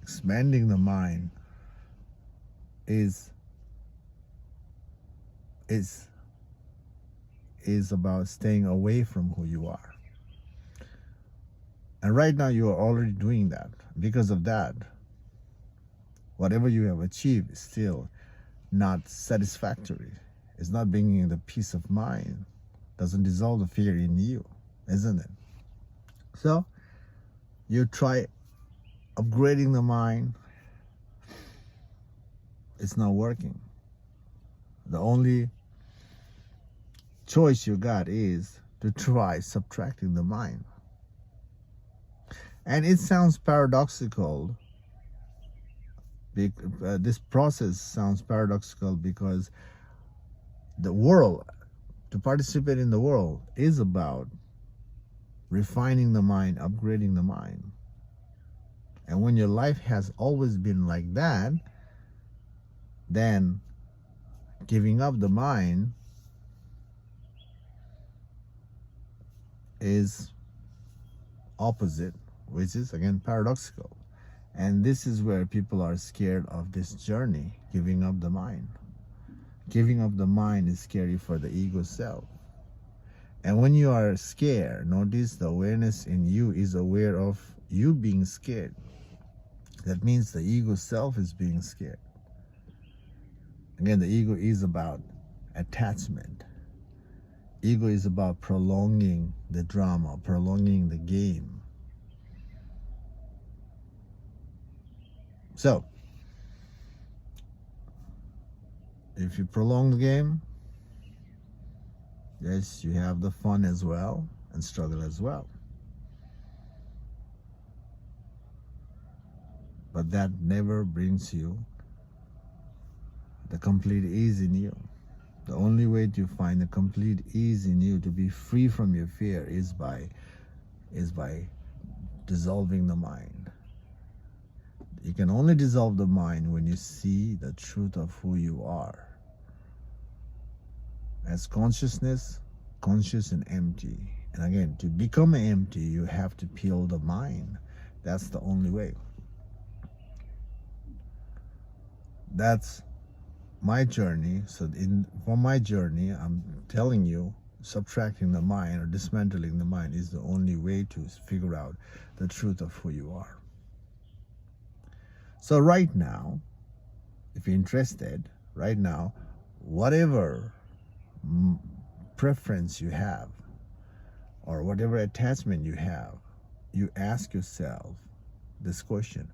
expanding the mind is is is about staying away from who you are. And right now you are already doing that. Because of that, whatever you have achieved is still not satisfactory. It's not bringing you the peace of mind. Doesn't dissolve the fear in you, isn't it? So you try upgrading the mind. It's not working. The only choice you got is to try subtracting the mind. And it sounds paradoxical. This process sounds paradoxical because the world, to participate in the world, is about refining the mind, upgrading the mind. And when your life has always been like that, then giving up the mind is opposite, which is again paradoxical. And this is where people are scared of this journey, giving up the mind. Giving up the mind is scary for the ego self. And when you are scared, notice the awareness in you is aware of you being scared. That means the ego self is being scared. Again, the ego is about attachment. Ego is about prolonging the drama, prolonging the game. So, if you prolong the game, yes, you have the fun as well and struggle as well. But that never brings you the complete ease in you. The only way to find the complete ease in you, to be free from your fear, is by dissolving the mind. You can only dissolve the mind when you see the truth of who you are. As consciousness, conscious and empty. And again, to become empty, you have to peel the mind. That's the only way. That's my journey. So for my journey, I'm telling you, subtracting the mind or dismantling the mind is the only way to figure out the truth of who you are. So right now, if you're interested, right now, whatever preference you have or whatever attachment you have, you ask yourself this question: